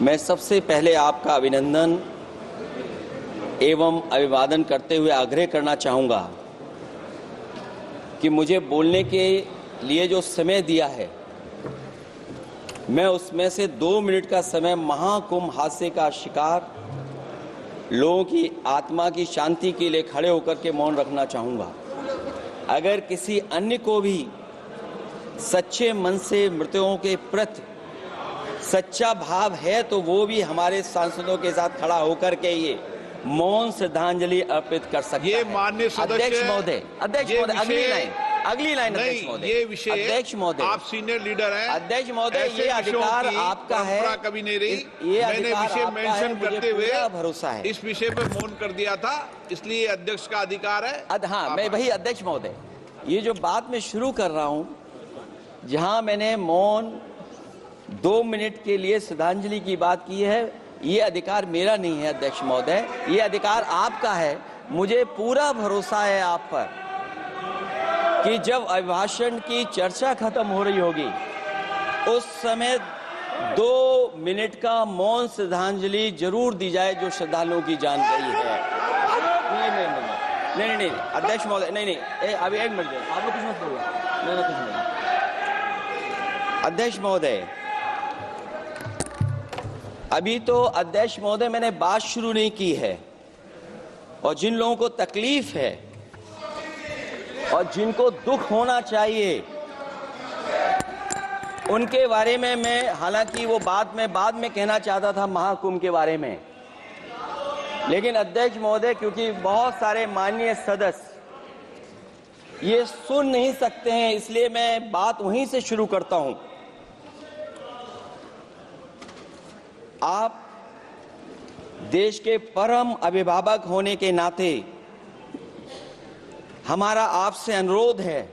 मैं सबसे पहले आपका अभिनंदन एवं अभिवादन करते हुए आग्रह करना चाहूँगा कि मुझे बोलने के लिए जो समय दिया है, मैं उसमें से 2 मिनट का समय महाकुंभ हादसे का शिकार लोगों की आत्मा की शांति के लिए खड़े होकर के मौन रखना चाहूँगा। अगर किसी अन्य को भी सच्चे मन से मृतकों के प्रति सच्चा भाव है तो वो भी हमारे सांसदों के साथ खड़ा होकर के ये मौन श्रद्धांजलि अर्पित कर सकता ये है। माननीय सदस्य अध्यक्ष महोदय, अगली लाइन अध्यक्ष महोदय, ये विषय अध्यक्ष महोदय, आप सीनियर लीडर हैं। अध्यक्ष महोदय, ये अधिकार आपका है। कभी नहीं रही। ये मैंने विषय मेंशन करते हुए भरोसा है इस विषय पर मौन कर दिया था, इसलिए अध्यक्ष का अधिकार है। हाँ, मैं वही अध्यक्ष महोदय, ये जो बात मैं शुरू कर रहा हूँ, जहाँ मैंने मौन 2 मिनट के लिए श्रद्धांजलि की बात की है, ये अधिकार मेरा नहीं है अध्यक्ष महोदय, ये अधिकार आपका है। मुझे पूरा भरोसा है आप पर कि जब अभिभाषण की चर्चा खत्म हो रही होगी उस समय 2 मिनट का मौन श्रद्धांजलि जरूर दी जाए जो श्रद्धालुओं की जान गई है। नहीं अध्यक्ष महोदय, नहीं अभी 1 मिनट आप लोग कुछ मत बोलो। नहीं कुछ नहीं। अध्यक्ष महोदय, अभी तो अध्यक्ष महोदय मैंने बात शुरू नहीं की है, और जिन लोगों को तकलीफ है और जिनको दुख होना चाहिए उनके बारे में मैं, हालांकि वो बात मैं बाद में कहना चाहता था महाकुंभ के बारे में, लेकिन अध्यक्ष महोदय क्योंकि बहुत सारे माननीय सदस्य ये सुन नहीं सकते हैं, इसलिए मैं बात वहीं से शुरू करता हूं। आप देश के परम अभिभावक होने के नाते हमारा आपसे अनुरोध है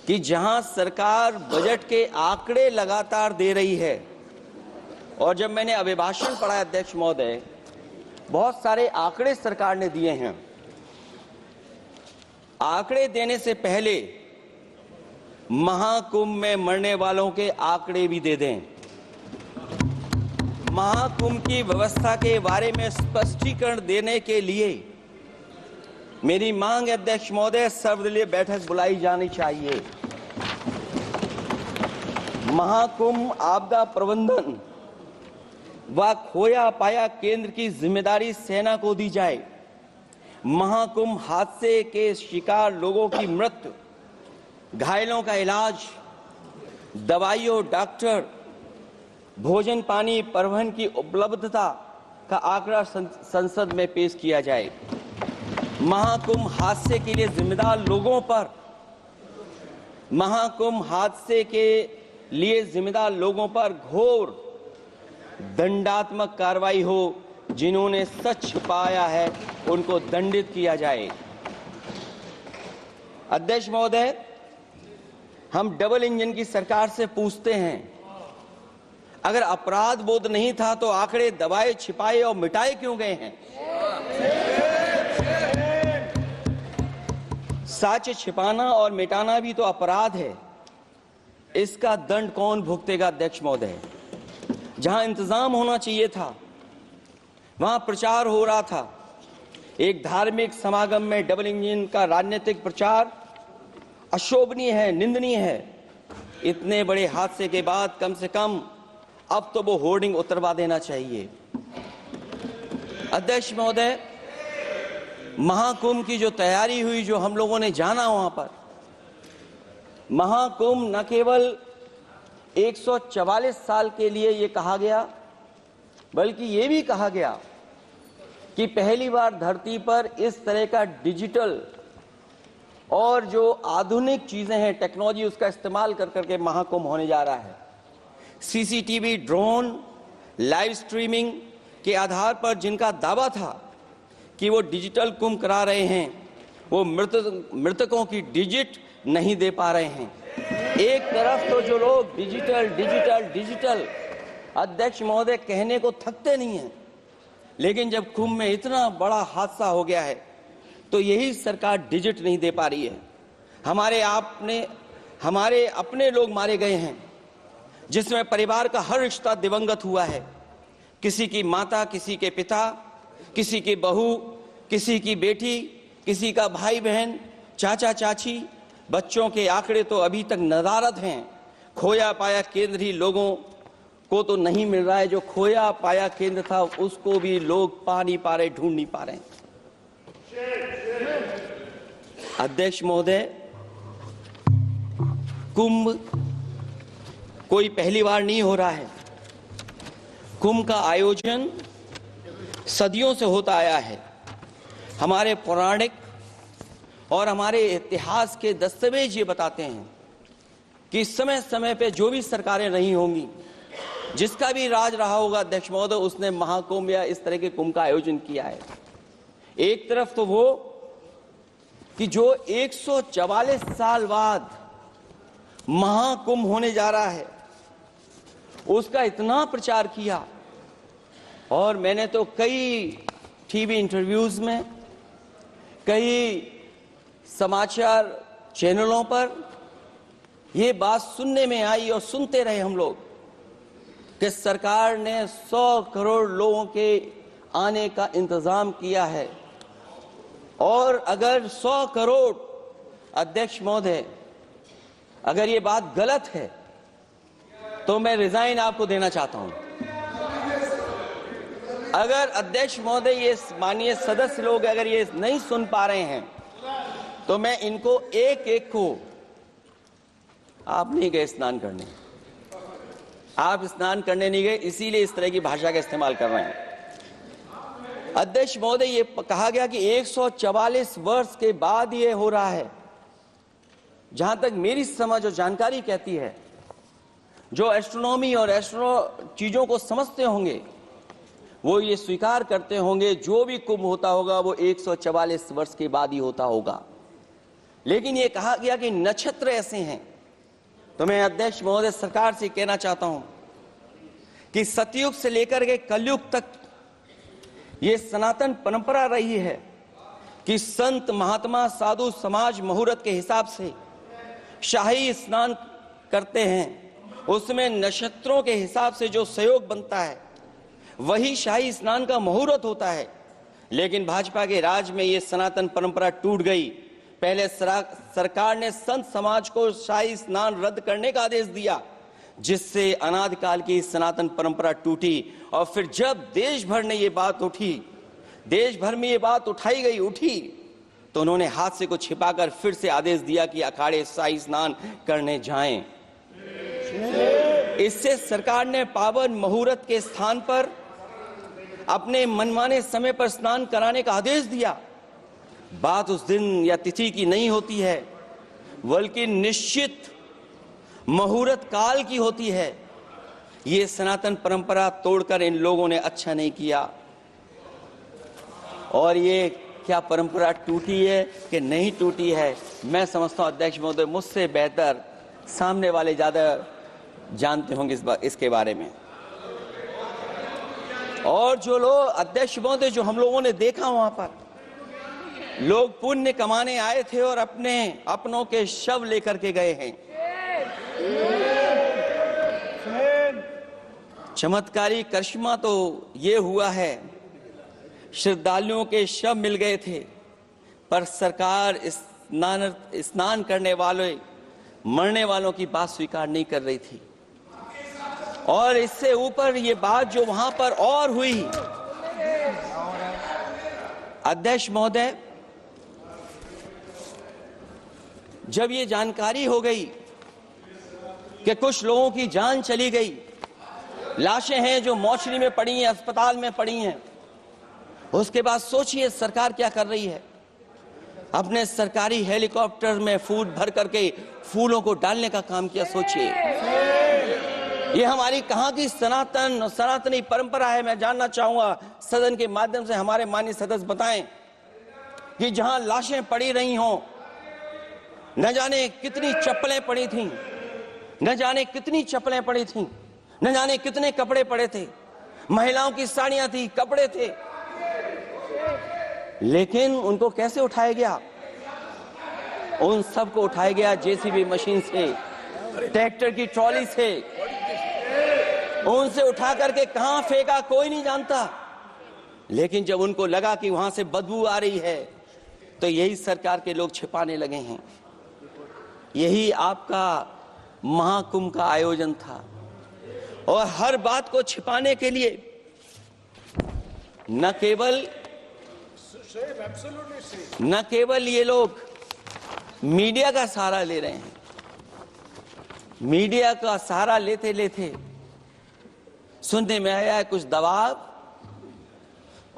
कि जहां सरकार बजट के आंकड़े लगातार दे रही है, और जब मैंने अभिभाषण पढ़ा अध्यक्ष महोदय, बहुत सारे आंकड़े सरकार ने दिए हैं। आंकड़े देने से पहले महाकुंभ में मरने वालों के आंकड़े भी दे दें। महाकुंभ की व्यवस्था के बारे में स्पष्टीकरण देने के लिए मेरी मांग अध्यक्ष महोदय, सर्वदलीय बैठक बुलाई जानी चाहिए। महाकुंभ आपदा प्रबंधन व खोया पाया केंद्र की जिम्मेदारी सेना को दी जाए। महाकुंभ हादसे के शिकार लोगों की मृत्यु, घायलों का इलाज, दवाइयों, डॉक्टर, भोजन पानी, परिवहन की उपलब्धता का आंकड़ा संसद में पेश किया जाए। महाकुंभ हादसे के लिए जिम्मेदार लोगों पर, महाकुंभ हादसे के लिए जिम्मेदार लोगों पर घोर दंडात्मक कार्रवाई हो। जिन्होंने सच छिपाया है उनको दंडित किया जाए। अध्यक्ष महोदय, हम डबल इंजन की सरकार से पूछते हैं, अगर अपराध बोध नहीं था तो आंकड़े दबाए, छिपाए और मिटाए क्यों गए हैं? सच छिपाना और मिटाना भी तो अपराध है। इसका दंड कौन भुगतेगा अध्यक्ष महोदय? जहां इंतजाम होना चाहिए था वहां प्रचार हो रहा था। एक धार्मिक समागम में डबल इंजन का राजनीतिक प्रचार अशोभनीय है, निंदनीय है। इतने बड़े हादसे के बाद कम से कम अब तो वो होर्डिंग उतरवा देना चाहिए। अध्यक्ष महोदय, महाकुंभ की जो तैयारी हुई, जो हम लोगों ने जाना वहां पर, महाकुंभ न केवल 144 साल के लिए ये कहा गया, बल्कि ये भी कहा गया कि पहली बार धरती पर इस तरह का डिजिटल और जो आधुनिक चीजें हैं, टेक्नोलॉजी, उसका इस्तेमाल कर करके महाकुंभ होने जा रहा है। सीसीटीवी, ड्रोन, लाइव स्ट्रीमिंग के आधार पर जिनका दावा था कि वो डिजिटल कुंभ करा रहे हैं, वो मृतकों की डिजिट नहीं दे पा रहे हैं। एक तरफ तो जो लोग डिजिटल डिजिटल डिजिटल अध्यक्ष महोदय कहने को थकते नहीं हैं, लेकिन जब कुंभ में इतना बड़ा हादसा हो गया है तो यही सरकार डिजिट नहीं दे पा रही है। हमारे अपने लोग मारे गए हैं, जिसमें परिवार का हर रिश्ता दिवंगत हुआ है। किसी की माता, किसी के पिता, किसी की बहू, किसी की बेटी, किसी का भाई बहन, चाचा चाची, बच्चों के आंकड़े तो अभी तक नदारद हैं। खोया पाया केंद्र ही लोगों को तो नहीं मिल रहा है, जो खोया पाया केंद्र था उसको भी लोग पा नहीं पा रहे, ढूंढ नहीं पा रहे। अध्यक्ष महोदय, कुंभ कोई पहली बार नहीं हो रहा है। कुंभ का आयोजन सदियों से होता आया है। हमारे पौराणिक और हमारे इतिहास के दस्तावेज ये बताते हैं कि समय समय पे जो भी सरकारें रही होंगी, जिसका भी राज रहा होगा अध्यक्ष महोदय, उसने महाकुंभ या इस तरह के कुंभ का आयोजन किया है। एक तरफ तो वो कि जो 144 साल बाद महाकुंभ होने जा रहा है, उसका इतना प्रचार किया, और मैंने तो कई टीवी इंटरव्यूज में, कई समाचार चैनलों पर ये बात सुनने में आई और सुनते रहे हम लोग कि सरकार ने 100 करोड़ लोगों के आने का इंतजाम किया है। और अगर 100 करोड़, अध्यक्ष महोदय, अगर ये बात गलत है तो मैं रिजाइन आपको देना चाहता हूं। अगर अध्यक्ष महोदय, ये माननीय सदस्य लोग अगर ये नहीं सुन पा रहे हैं तो मैं इनको एक एक को, आप नहीं गए स्नान करने, आप स्नान करने नहीं गए, इसीलिए इस तरह की भाषा का इस्तेमाल कर रहे हैं। अध्यक्ष महोदय, ये कहा गया कि 144 वर्ष के बाद ये हो रहा है। जहां तक मेरी समझ और जानकारी कहती है, जो एस्ट्रोनॉमी और एस्ट्रो चीजों को समझते होंगे वो ये स्वीकार करते होंगे जो भी कुंभ होता होगा वो 144 वर्ष के बाद ही होता होगा। लेकिन ये कहा गया कि नक्षत्र ऐसे हैं, तो मैं अध्यक्ष महोदय सरकार से कहना चाहता हूं कि सतयुग से लेकर के कलयुग तक ये सनातन परंपरा रही है कि संत महात्मा साधु समाज मुहूर्त के हिसाब से शाही स्नान करते हैं। उसमें नक्षत्रों के हिसाब से जो सहयोग बनता है वही शाही स्नान का मुहूर्त होता है। लेकिन भाजपा के राज में ये सनातन परंपरा टूट गई। पहले सरकार ने संत समाज को शाही स्नान रद्द करने का आदेश दिया, जिससे अनादिकाल की सनातन परंपरा टूटी। और फिर जब देश भर ने ये बात उठी, देश भर में ये बात उठी, तो उन्होंने हादसे को छिपाकर फिर से आदेश दिया कि अखाड़े शाही स्नान करने जाएं। इससे सरकार ने पावन मुहूर्त के स्थान पर अपने मनमाने समय पर स्नान कराने का आदेश दिया। बात उस दिन या तिथि की नहीं होती है, बल्कि निश्चित मुहूर्त काल की होती है। ये सनातन परंपरा तोड़कर इन लोगों ने अच्छा नहीं किया। और ये क्या परंपरा टूटी है कि नहीं टूटी है, मैं समझता हूं अध्यक्ष महोदय मुझसे बेहतर सामने वाले ज्यादा जानते होंगे इसके बारे में। और जो लोग अध्यक्ष महोदय, जो हम लोगों ने देखा वहां पर लोग पुण्य कमाने आए थे और अपनों के शव लेकर के गए हैं। चमत्कारी करिश्मा तो ये हुआ है, श्रद्धालुओं के शव मिल गए थे, पर सरकार स्नान करने वाले मरने वालों की बात स्वीकार नहीं कर रही थी। और इससे ऊपर ये बात जो वहां पर और हुई, अध्यक्ष महोदय, जब ये जानकारी हो गई कि कुछ लोगों की जान चली गई, लाशें हैं जो मोर्चरी में पड़ी हैं, अस्पताल में पड़ी हैं, उसके बाद सोचिए सरकार क्या कर रही है। अपने सरकारी हेलीकॉप्टर में फूल भर करके फूलों को डालने का काम किया। सोचिए ये हमारी कहां की सनातनी परंपरा है। मैं जानना चाहूंगा सदन के माध्यम से हमारे माननीय सदस्य बताएं कि जहां लाशें पड़ी रही हों, न जाने कितनी चप्पलें पड़ी थीं, न जाने कितनी चप्पलें पड़ी थीं, न जाने कितने कपड़े पड़े थे, महिलाओं की साड़ियां थी, कपड़े थे, लेकिन उनको कैसे उठाया गया? उन सबको उठाया गया जेसीबी मशीन से, ट्रैक्टर की ट्रॉली से, उनसे उठा करके कहां फेंका कोई नहीं जानता, लेकिन जब उनको लगा कि वहां से बदबू आ रही है तो यही सरकार के लोग छिपाने लगे हैं। यही आपका महाकुंभ का आयोजन था, और हर बात को छिपाने के लिए न केवल ये लोग मीडिया का सहारा ले रहे हैं, मीडिया का सहारा लेते लेते सुनने में आया है कुछ दबाव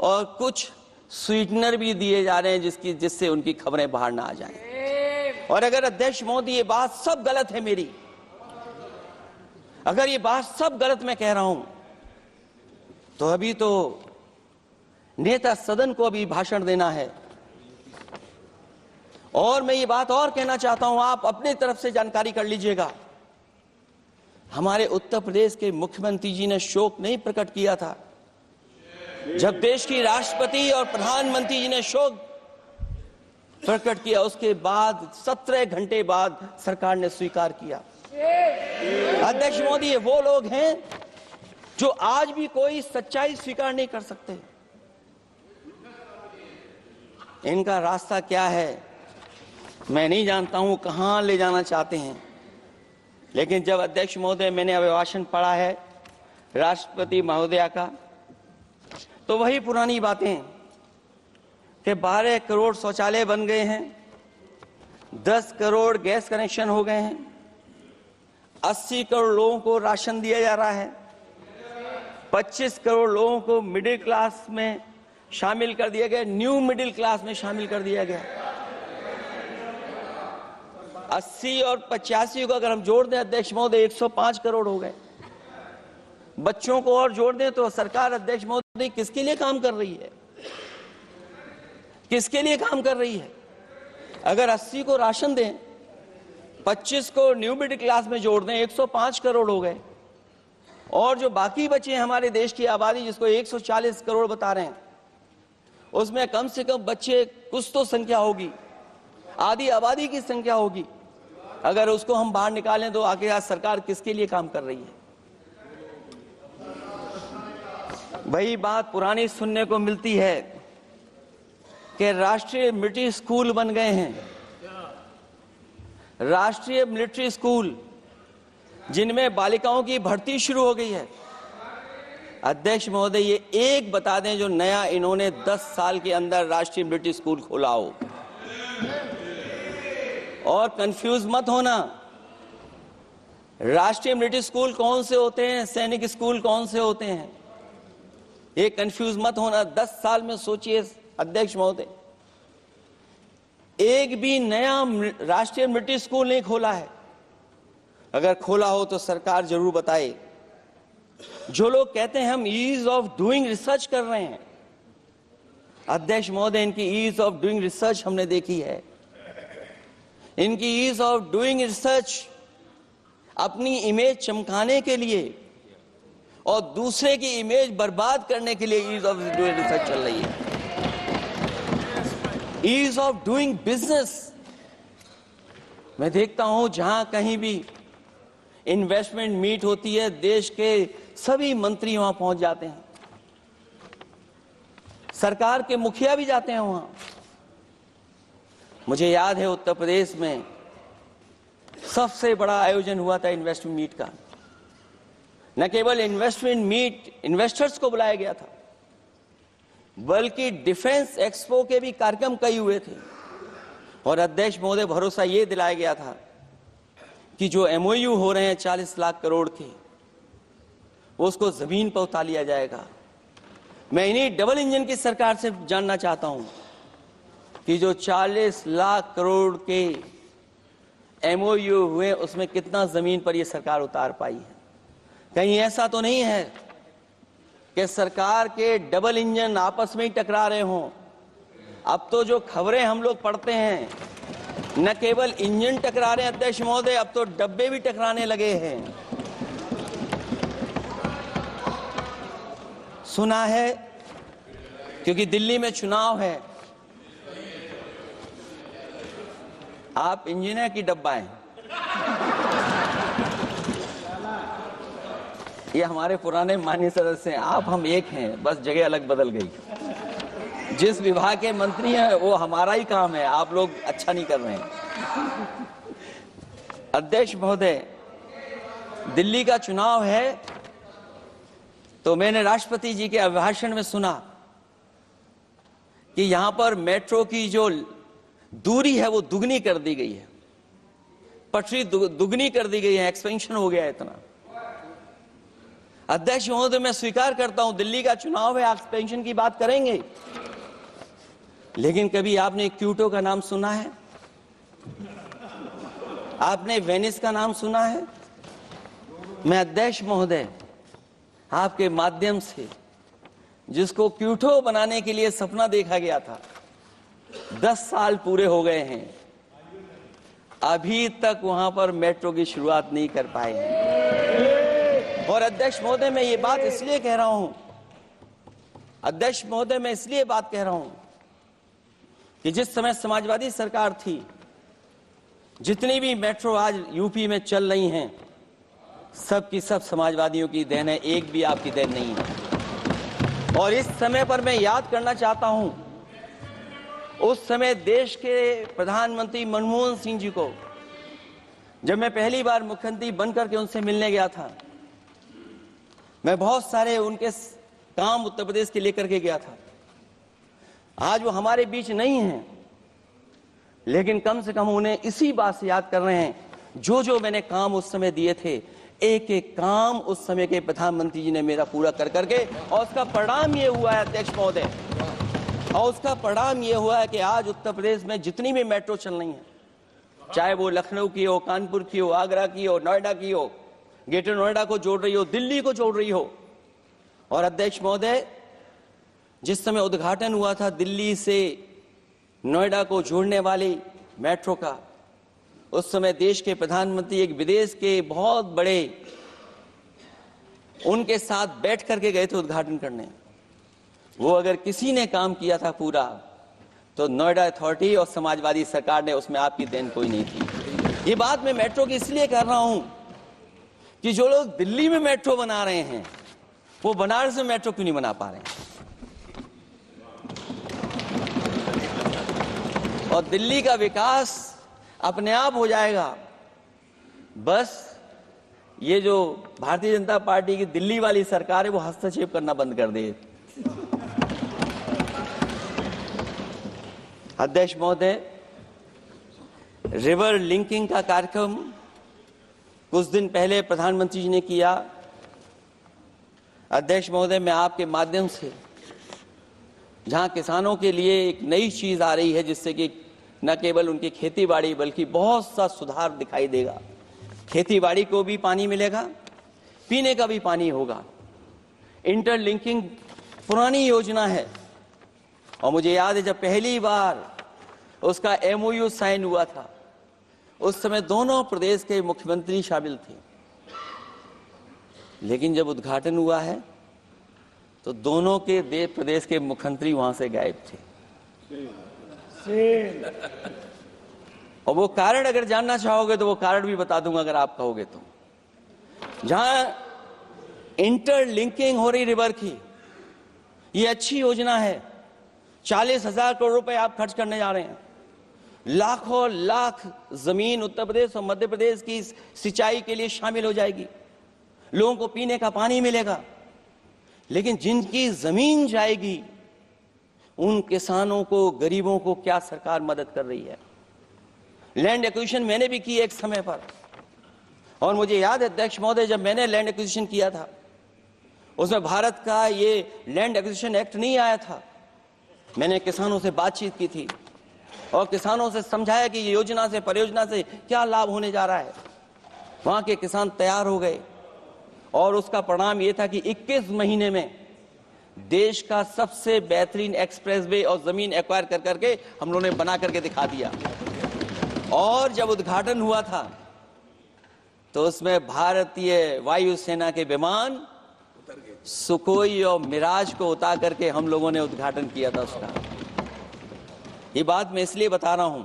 और कुछ स्वीटनर भी दिए जा रहे हैं जिससे उनकी खबरें बाहर ना आ जाएं। और अगर अध्यक्ष मोदी ये बात सब गलत है मेरी, अगर ये बात सब गलत मैं कह रहा हूं, तो अभी तो नेता सदन को अभी भाषण देना है। और मैं ये बात और कहना चाहता हूं, आप अपने तरफ से जानकारी कर लीजिएगा। हमारे उत्तर प्रदेश के मुख्यमंत्री जी ने शोक नहीं प्रकट किया था। जब देश की राष्ट्रपति और प्रधानमंत्री जी ने शोक प्रकट किया, उसके बाद 17 घंटे बाद सरकार ने स्वीकार किया। अध्यक्ष मोदी, ये वो लोग हैं जो आज भी कोई सच्चाई स्वीकार नहीं कर सकते। इनका रास्ता क्या है मैं नहीं जानता हूं, कहां ले जाना चाहते हैं। लेकिन जब अध्यक्ष महोदय मैंने अभिभाषण पढ़ा है राष्ट्रपति महोदया का, तो वही पुरानी बातें कि 12 करोड़ शौचालय बन गए हैं, 10 करोड़ गैस कनेक्शन हो गए हैं, 80 करोड़ लोगों को राशन दिया जा रहा है, 25 करोड़ लोगों को मिडिल क्लास में शामिल कर दिया गया, न्यू मिडिल क्लास में शामिल कर दिया गया। 80 और 85 को अगर हम जोड़ दें अध्यक्ष महोदय 105 करोड़ हो गए। बच्चों को और जोड़ दें तो सरकार अध्यक्ष महोदय किसके लिए काम कर रही है, किसके लिए काम कर रही है? अगर 80 को राशन दें, 25 को न्यू मिडिल क्लास में जोड़ दें, 105 करोड़ हो गए। और जो बाकी बचे हमारे देश की आबादी जिसको 140 करोड़ बता रहे हैं, उसमें कम से कम बच्चे कुछ तो संख्या होगी, आधी आबादी की संख्या होगी। अगर उसको हम बाहर निकालें तो आगे आज सरकार किसके लिए काम कर रही है? वही बात पुरानी सुनने को मिलती है कि राष्ट्रीय मिलिट्री स्कूल बन गए हैं, राष्ट्रीय मिलिट्री स्कूल जिनमें बालिकाओं की भर्ती शुरू हो गई है। अध्यक्ष महोदय, ये एक बता दें जो नया इन्होंने 10 साल के अंदर राष्ट्रीय मिलिट्री स्कूल खोला हो। और कंफ्यूज मत होना, राष्ट्रीय मिलिट्री स्कूल कौन से होते हैं, सैनिक स्कूल कौन से होते हैं, ये कंफ्यूज मत होना। 10 साल में सोचिए अध्यक्ष महोदय, एक भी नया राष्ट्रीय मिलिट्री स्कूल नहीं खोला है। अगर खोला हो तो सरकार जरूर बताए। जो लोग कहते हैं हम ईज ऑफ डूइंग रिसर्च कर रहे हैं, अध्यक्ष महोदय इनकी ईज ऑफ डूइंग रिसर्च हमने देखी है। इनकी ईज ऑफ डूइंग रिसर्च अपनी इमेज चमकाने के लिए और दूसरे की इमेज बर्बाद करने के लिए ईज ऑफ डूइंग रिसर्च चल रही है। ईज ऑफ डूइंग बिजनेस, मैं देखता हूं जहां कहीं भी इन्वेस्टमेंट मीट होती है, देश के सभी मंत्री वहां पहुंच जाते हैं, सरकार के मुखिया भी जाते हैं वहां। मुझे याद है उत्तर प्रदेश में सबसे बड़ा आयोजन हुआ था इन्वेस्टमेंट मीट का। न केवल इन्वेस्टमेंट मीट इन्वेस्टर्स को बुलाया गया था, बल्कि डिफेंस एक्सपो के भी कार्यक्रम कई हुए थे। और अध्यक्ष महोदय भरोसा ये दिलाया गया था कि जो एमओयू हो रहे हैं 40 लाख करोड़ के, उसको जमीन पर उतार लिया जाएगा। मैं इन्हीं डबल इंजन की सरकार से जानना चाहता हूं कि जो 40 लाख करोड़ के एमओयू हुए उसमें कितना जमीन पर यह सरकार उतार पाई है। कहीं ऐसा तो नहीं है कि सरकार के डबल इंजन आपस में ही टकरा रहे हों। अब तो जो खबरें हम लोग पढ़ते हैं, न केवल इंजन टकरा रहे हैं अध्यक्ष महोदय, अब तो डब्बे भी टकराने लगे हैं। सुना है क्योंकि दिल्ली में चुनाव है, आप इंजीनियर की डब्बा हैं, ये हमारे पुराने माननीय सदस्य हैं, आप हम एक हैं, बस जगह अलग बदल गई। जिस विभाग के मंत्री हैं वो हमारा ही काम है, आप लोग अच्छा नहीं कर रहे हैं। अध्यक्ष महोदय, दिल्ली का चुनाव है तो मैंने राष्ट्रपति जी के अभिभाषण में सुना कि यहां पर मेट्रो की जो दूरी है वो दुगनी कर दी गई है, पटरी दुगनी कर दी गई है, एक्सपेंशन हो गया है इतना। अध्यक्ष महोदय, मैं स्वीकार करता हूं दिल्ली का चुनाव है, एक्सपेंशन की बात करेंगे, लेकिन कभी आपने क्यूटो का नाम सुना है? आपने वेनिस का नाम सुना है? मैं अध्यक्ष महोदय आपके माध्यम से, जिसको क्यूटो बनाने के लिए सपना देखा गया था, 10 साल पूरे हो गए हैं, अभी तक वहां पर मेट्रो की शुरुआत नहीं कर पाए हैं। और अध्यक्ष महोदय, मैं ये बात इसलिए कह रहा हूं, अध्यक्ष महोदय मैं इसलिए बात कह रहा हूं कि जिस समय समाजवादी सरकार थी, जितनी भी मेट्रो आज यूपी में चल रही हैं, सब की सब समाजवादियों की देन है, एक भी आपकी देन नहीं है। और इस समय पर मैं याद करना चाहता हूं, उस समय देश के प्रधानमंत्री मनमोहन सिंह जी को जब मैं पहली बार मुख्यमंत्री बनकर के उनसे मिलने गया था, मैं बहुत सारे उनके काम उत्तर प्रदेश के लेकर के गया था। आज वो हमारे बीच नहीं हैं, लेकिन कम से कम उन्हें इसी बात से याद कर रहे हैं, जो जो मैंने काम उस समय दिए थे, एक एक काम उस समय के प्रधानमंत्री जी ने मेरा पूरा कर करके, और उसका परिणाम ये हुआ है अध्यक्ष महोदय, और उसका परिणाम ये हुआ है कि आज उत्तर प्रदेश में जितनी भी मेट्रो चल रही हैं, चाहे वो लखनऊ की हो, कानपुर की हो, आगरा की हो, नोएडा की हो, ग्रेटर नोएडा को जोड़ रही हो, दिल्ली को जोड़ रही हो। और अध्यक्ष महोदय, जिस समय उद्घाटन हुआ था दिल्ली से नोएडा को जोड़ने वाली मेट्रो का, उस समय देश के प्रधानमंत्री एक विदेश के बहुत बड़े उनके साथ बैठ करके गए थे उद्घाटन करने। वो अगर किसी ने काम किया था पूरा, तो नोएडा अथॉरिटी और समाजवादी सरकार ने, उसमें आपकी देन कोई नहीं थी। ये बात मैं मेट्रो की इसलिए कर रहा हूं कि जो लोग दिल्ली में मेट्रो बना रहे हैं, वो बनारस में मेट्रो क्यों नहीं बना पा रहे हैं? और दिल्ली का विकास अपने आप हो जाएगा, बस ये जो भारतीय जनता पार्टी की दिल्ली वाली सरकार है वो हस्तक्षेप करना बंद कर दे। अध्यक्ष महोदय, रिवर लिंकिंग का कार्यक्रम कुछ दिन पहले प्रधानमंत्री जी ने किया। अध्यक्ष महोदय, मैं आपके माध्यम से, जहां किसानों के लिए एक नई चीज आ रही है, जिससे कि न केवल उनकी खेती बाड़ी बल्कि बहुत सा सुधार दिखाई देगा। खेती बाड़ी को भी पानी मिलेगा, पीने का भी पानी होगा। इंटरलिंकिंग पुरानी योजना है, और मुझे याद है जब पहली बार उसका MOU साइन हुआ था, उस समय दोनों प्रदेश के मुख्यमंत्री शामिल थे, लेकिन जब उद्घाटन हुआ है तो दोनों के प्रदेश के मुख्यमंत्री वहां से गायब थे। और वो कारण अगर जानना चाहोगे तो वो कारण भी बता दूंगा अगर आप कहोगे तो। जहां इंटरलिंकिंग हो रही रिवर की, ये अच्छी योजना है। 40,000 करोड़ रुपए आप खर्च करने जा रहे हैं। लाखों लाख जमीन उत्तर प्रदेश और मध्य प्रदेश की सिंचाई के लिए शामिल हो जाएगी, लोगों को पीने का पानी मिलेगा। लेकिन जिनकी जमीन जाएगी, उन किसानों को, गरीबों को क्या सरकार मदद कर रही है? लैंड एक्विजिशन मैंने भी की एक समय पर, और मुझे याद है अध्यक्ष महोदय, जब मैंने लैंड एक्विजिशन किया था, उसमें भारत का ये लैंड एक्विजिशन एक्ट नहीं आया था। मैंने किसानों से बातचीत की थी और किसानों से समझाया कि ये योजना से, परियोजना से क्या लाभ होने जा रहा है। वहां के किसान तैयार हो गए, और उसका परिणाम ये था कि 21 महीने में देश का सबसे बेहतरीन एक्सप्रेसवे और जमीन एक्वायर कर करके हम लोगों ने बना करके दिखा दिया। और जब उद्घाटन हुआ था तो उसमें भारतीय वायुसेना के विमान सुखोई और मिराज को उतार करके हम लोगों ने उद्घाटन किया था उसका। ये बात मैं इसलिए बता रहा हूं,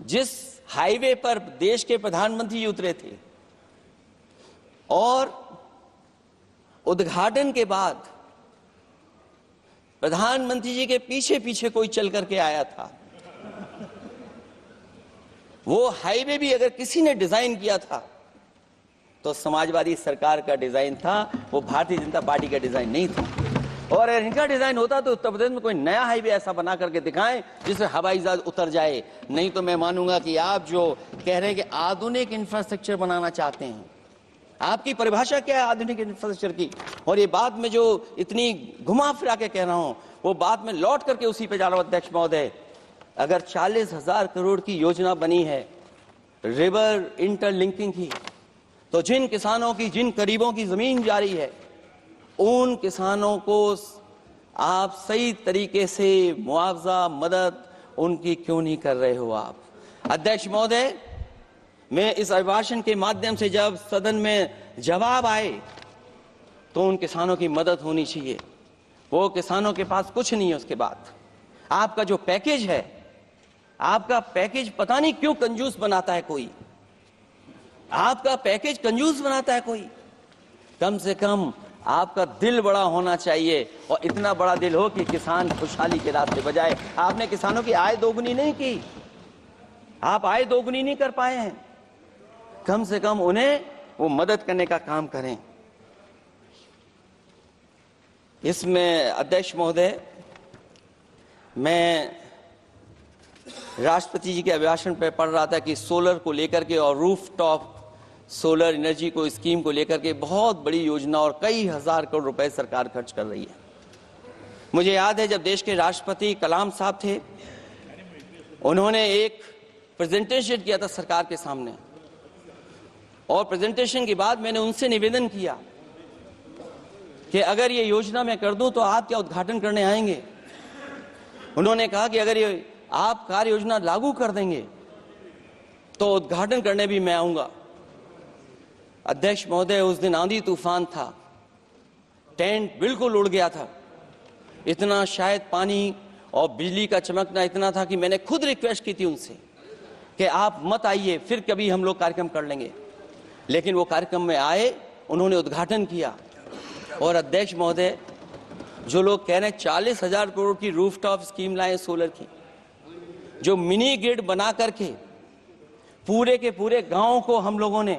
जिस हाईवे पर देश के प्रधानमंत्री उतरे थे और उद्घाटन के बाद प्रधानमंत्री जी के पीछे पीछे कोई चल करके आया था। वो हाईवे भी अगर किसी ने डिजाइन किया था तो समाजवादी सरकार का डिजाइन था, वो भारतीय जनता पार्टी का डिजाइन नहीं था। और अगर इनका डिजाइन होता तो उत्तर प्रदेश में कोई नया हाईवे ऐसा बना करके दिखाएं जिससे हवाई जहाज उतर जाए। नहीं तो मैं मानूंगा कि आप जो कह रहे हैं कि आधुनिक इंफ्रास्ट्रक्चर बनाना चाहते हैं, आपकी परिभाषा क्या है आधुनिक इंफ्रास्ट्रक्चर की? और ये बात में जो इतनी घुमा फिरा के कह रहा हूं, वो बात में लौट करके उसी पे जा रहा हूं। अध्यक्ष महोदय, अगर 40,000 करोड़ की योजना बनी है रिवर इंटरलिंकिंग की, तो जिन किसानों की, जिन गरीबों की जमीन जा रही है, उन किसानों को आप सही तरीके से मुआवजा, मदद उनकी क्यों नहीं कर रहे हो आप? अध्यक्ष महोदय, मैं इस अभिभाषण के माध्यम से जब सदन में जवाब आए तो उन किसानों की मदद होनी चाहिए। वो किसानों के पास कुछ नहीं है। उसके बाद आपका जो पैकेज है, आपका पैकेज पता नहीं क्यों कंजूस बनाता है कोई, आपका पैकेज कंजूस बनाता है कोई। कम से कम आपका दिल बड़ा होना चाहिए, और इतना बड़ा दिल हो कि किसान खुशहाली के रास्ते बजाए। आपने किसानों की आय दोगुनी नहीं की, आप आय दोगुनी नहीं कर पाए हैं। कम से कम उन्हें वो मदद करने का काम करें। इसमें अध्यक्ष महोदय, मैं राष्ट्रपति जी के अभिभाषण पर पढ़ रहा था कि सोलर को लेकर के और रूफटॉप सोलर एनर्जी को, स्कीम को लेकर के बहुत बड़ी योजना और कई हजार करोड़ रुपए सरकार खर्च कर रही है। मुझे याद है जब देश के राष्ट्रपति कलाम साहब थे, उन्होंने एक प्रेजेंटेशन किया था सरकार के सामने, और प्रेजेंटेशन के बाद मैंने उनसे निवेदन किया कि अगर ये योजना मैं कर दूं तो आप क्या उद्घाटन करने आएंगे? उन्होंने कहा कि अगर ये आप कार्य योजना लागू कर देंगे तो उद्घाटन करने भी मैं आऊंगा। अध्यक्ष महोदय, उस दिन आंधी तूफान था, टेंट बिल्कुल उड़ गया था। इतना शायद पानी और बिजली का चमकना इतना था कि मैंने खुद रिक्वेस्ट की थी उनसे कि आप मत आइए, फिर कभी हम लोग कार्यक्रम कर लेंगे। लेकिन वो कार्यक्रम में आए, उन्होंने उद्घाटन किया। और अध्यक्ष महोदय, जो लोग कह रहे हैं 40,000 करोड़ की रूफटॉप स्कीम लाए सोलर की, जो मिनी ग्रिड बना करके पूरे के पूरे गांव को हम लोगों ने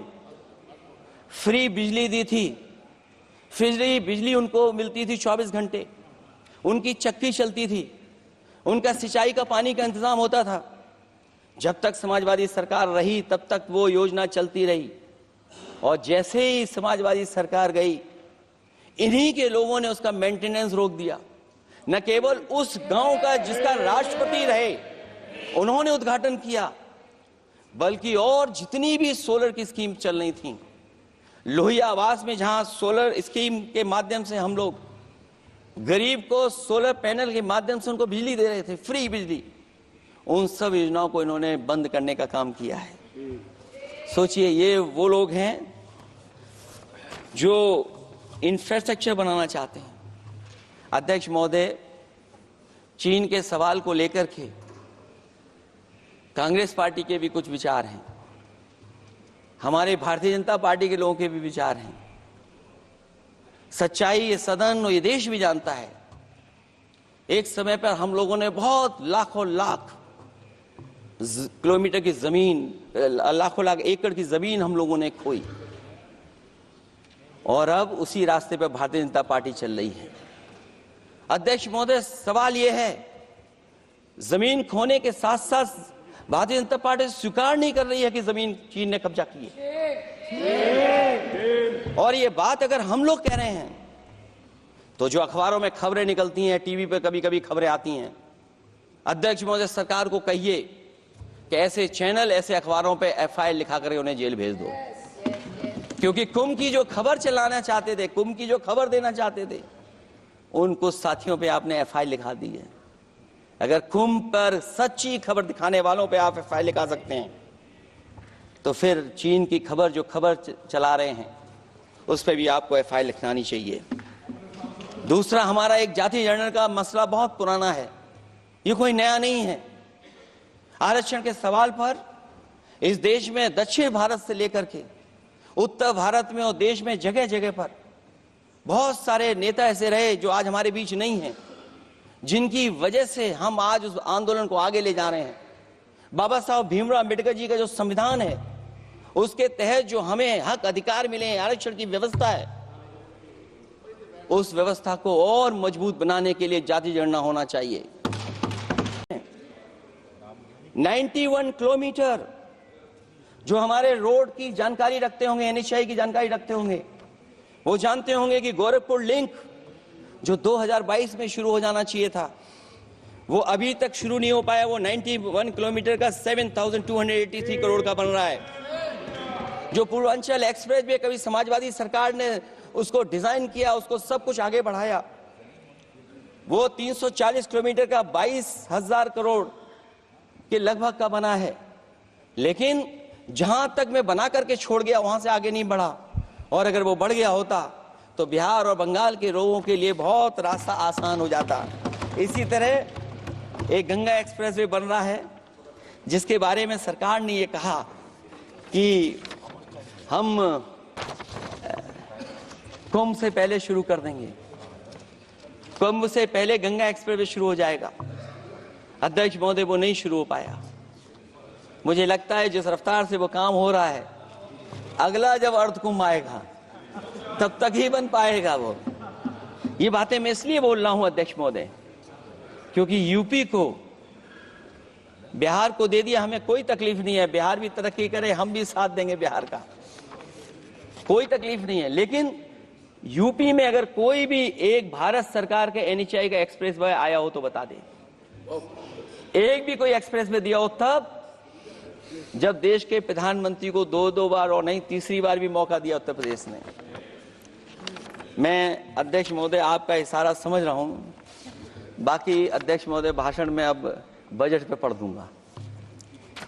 फ्री बिजली दी थी। फ्री बिजली उनको मिलती थी 24 घंटे, उनकी चक्की चलती थी, उनका सिंचाई का पानी का इंतजाम होता था। जब तक समाजवादी सरकार रही तब तक वो योजना चलती रही, और जैसे ही समाजवादी सरकार गई, इन्हीं के लोगों ने उसका मेंटेनेंस रोक दिया। न केवल उस गांव का जिसका राष्ट्रपति रहे उन्होंने उद्घाटन किया, बल्कि और जितनी भी सोलर की स्कीम चल रही थी, लोहिया आवास में जहां सोलर स्कीम के माध्यम से हम लोग गरीब को सोलर पैनल के माध्यम से उनको बिजली दे रहे थे, फ्री बिजली, उन सब योजनाओं को इन्होंने बंद करने का काम किया है। सोचिए, ये वो लोग हैं जो इंफ्रास्ट्रक्चर बनाना चाहते हैं। अध्यक्ष महोदय, चीन के सवाल को लेकर के कांग्रेस पार्टी के भी कुछ विचार हैं, हमारे भारतीय जनता पार्टी के लोगों के भी विचार हैं। सच्चाई ये सदन और ये देश भी जानता है, एक समय पर हम लोगों ने बहुत लाखों लाख किलोमीटर की जमीन, लाखों लाख एकड़ की जमीन हम लोगों ने खोई, और अब उसी रास्ते पर भारतीय जनता पार्टी चल रही है। अध्यक्ष महोदय, सवाल यह है, जमीन खोने के साथ साथ भारतीय जनता पार्टी स्वीकार नहीं कर रही है कि जमीन चीन ने कब्जा की है। और ये बात अगर हम लोग कह रहे हैं तो जो अखबारों में खबरें निकलती हैं, टीवी पे कभी कभी खबरें आती हैं, अध्यक्ष महोदय सरकार को कहिए कि ऐसे चैनल, ऐसे अखबारों पे एफआईआर लिखा कर उन्हें जेल भेज दो, क्योंकि कुंभ की जो खबर चलाना चाहते थे, कुंभ की जो खबर देना चाहते थे, उन कुछ साथियों पे आपने एफआईआर लिखा दी है। अगर कुंभ पर सच्ची खबर दिखाने वालों पे आप एफआईआर लिखा सकते हैं, तो फिर चीन की खबर, जो खबर चला रहे हैं, उस पर भी आपको एफआईआर लिखानी चाहिए। दूसरा, हमारा एक जाति जनगणना का मसला बहुत पुराना है, ये कोई नया नहीं है। आरक्षण के सवाल पर इस देश में दक्षिण भारत से लेकर के उत्तर भारत में और देश में जगह जगह पर बहुत सारे नेता ऐसे रहे जो आज हमारे बीच नहीं हैं, जिनकी वजह से हम आज उस आंदोलन को आगे ले जा रहे हैं। बाबा साहब भीमराव अम्बेडकर जी का जो संविधान है, उसके तहत जो हमें हक अधिकार मिले हैं, आरक्षण की व्यवस्था है, उस व्यवस्था को और मजबूत बनाने के लिए जाति जनगणना होना चाहिए। 91 किलोमीटर जो हमारे रोड की जानकारी रखते होंगे, एनएचआई की जानकारी रखते होंगे, वो जानते होंगे कि गोरखपुर लिंक जो 2022 में शुरू हो जाना चाहिए था, वो अभी तक शुरू नहीं हो पाया। वो 91 किलोमीटर का 7,283 करोड़ का बन रहा है। जो पूर्वांचल एक्सप्रेस वे, कभी समाजवादी सरकार ने उसको डिजाइन किया, उसको सब कुछ आगे बढ़ाया, वो 340 किलोमीटर का 22,000 करोड़ के लगभग का बना है। लेकिन जहां तक मैं बना करके छोड़ गया, वहां से आगे नहीं बढ़ा। और अगर वो बढ़ गया होता तो बिहार और बंगाल के लोगों के लिए बहुत रास्ता आसान हो जाता। इसी तरह एक गंगा एक्सप्रेस वे बन रहा है, जिसके बारे में सरकार ने ये कहा कि हम कुंभ से पहले शुरू कर देंगे, कुंभ से पहले गंगा एक्सप्रेस वे शुरू हो जाएगा। अध्यक्ष महोदय, वो नहीं शुरू हो पाया। मुझे लगता है जिस रफ्तार से वो काम हो रहा है, अगला जब अर्ध कुंभ आएगा तब तक ही बन पाएगा वो। ये बातें मैं इसलिए बोल रहा हूं अध्यक्ष महोदय, क्योंकि यूपी को, बिहार को दे दिया, हमें कोई तकलीफ नहीं है। बिहार भी तरक्की करे, हम भी साथ देंगे बिहार का, कोई तकलीफ नहीं है। लेकिन यूपी में अगर कोई भी एक भारत सरकार के एनएचआई का एक्सप्रेस वे आया हो तो बता दे। एक भी कोई एक्सप्रेस वे दिया हो तब, जब देश के प्रधानमंत्री को दो बार और नहीं तीसरी बार भी मौका दिया उत्तर प्रदेश ने। मैं अध्यक्ष महोदय आपका इशारा समझ रहा हूं। बाकी अध्यक्ष महोदय भाषण में अब बजट पे पढ़ दूंगा,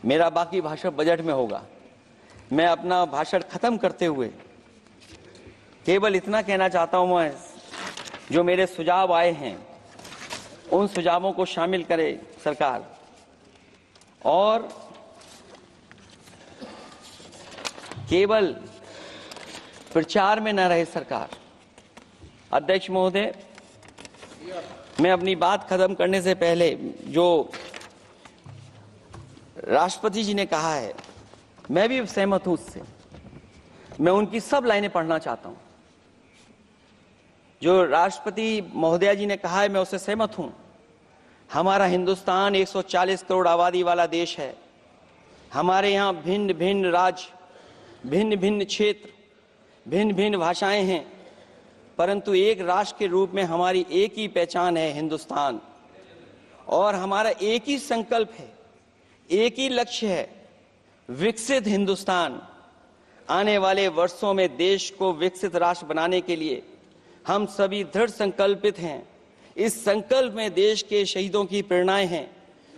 मेरा बाकी भाषण बजट में होगा। मैं अपना भाषण खत्म करते हुए केवल इतना कहना चाहता हूं, मैं जो मेरे सुझाव आए हैं उन सुझावों को शामिल करे सरकार, और केवल प्रचार में न रहे सरकार। अध्यक्ष महोदय, मैं अपनी बात खत्म करने से पहले जो राष्ट्रपति जी ने कहा है, मैं भी सहमत हूं उससे। मैं उनकी सब लाइनें पढ़ना चाहता हूं। जो राष्ट्रपति महोदया जी ने कहा है, मैं उससे सहमत हूं। हमारा हिंदुस्तान 140 करोड़ आबादी वाला देश है। हमारे यहाँ भिन्न भिन्न राज्य, भिन्न भिन्न क्षेत्र, भिन्न भिन्न भाषाएं हैं, परंतु एक राष्ट्र के रूप में हमारी एक ही पहचान है, हिंदुस्तान। और हमारा एक ही संकल्प है, एक ही लक्ष्य है, विकसित हिंदुस्तान। आने वाले वर्षों में देश को विकसित राष्ट्र बनाने के लिए हम सभी दृढ़ संकल्पित हैं। इस संकल्प में देश के शहीदों की प्रेरणाएं हैं,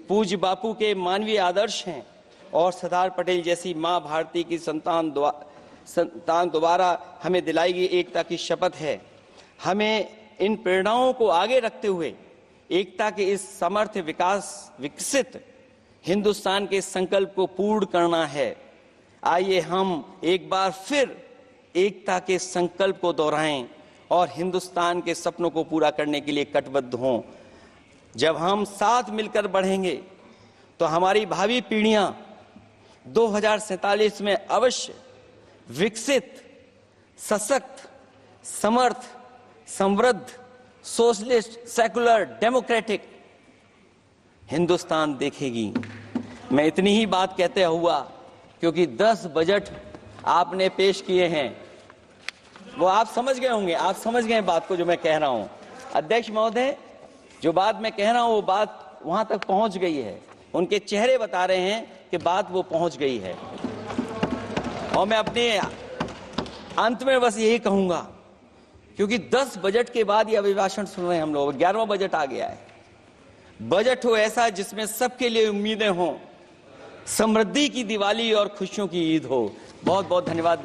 पूज्य बापू के मानवीय आदर्श हैं, और सरदार पटेल जैसी मां भारती की संतान द्वारा हमें दिलाई गई एकता की शपथ है। हमें इन प्रेरणाओं को आगे रखते हुए एकता के इस समर्थ विकसित हिंदुस्तान के संकल्प को पूर्ण करना है। आइए हम एक बार फिर एकता के संकल्प को दोहराएं और हिंदुस्तान के सपनों को पूरा करने के लिए कटिबद्ध हों। जब हम साथ मिलकर बढ़ेंगे तो हमारी भावी पीढ़ियां 2047 में अवश्य विकसित, सशक्त, समर्थ, समृद्ध, सोशलिस्ट, सेकुलर, डेमोक्रेटिक हिंदुस्तान देखेगी। मैं इतनी ही बात कहते हुआ, क्योंकि 10 बजट आपने पेश किए हैं, वो आप समझ गए होंगे, आप समझ गए बात को जो मैं कह रहा हूं। अध्यक्ष महोदय, जो बात मैं कह रहा हूं वो बात वहां तक पहुंच गई है। उनके चेहरे बता रहे हैं कि बात वो पहुंच गई है। और मैं अपने अंत में बस यही कहूंगा, क्योंकि 10 बजट के बाद ये अभिभाषण सुन रहे हैं हम लोग, 11वां बजट आ गया है। बजट हो ऐसा जिसमें सबके लिए उम्मीदें हों, समृद्धि की दिवाली और खुशियों की ईद हो। बहुत बहुत धन्यवाद।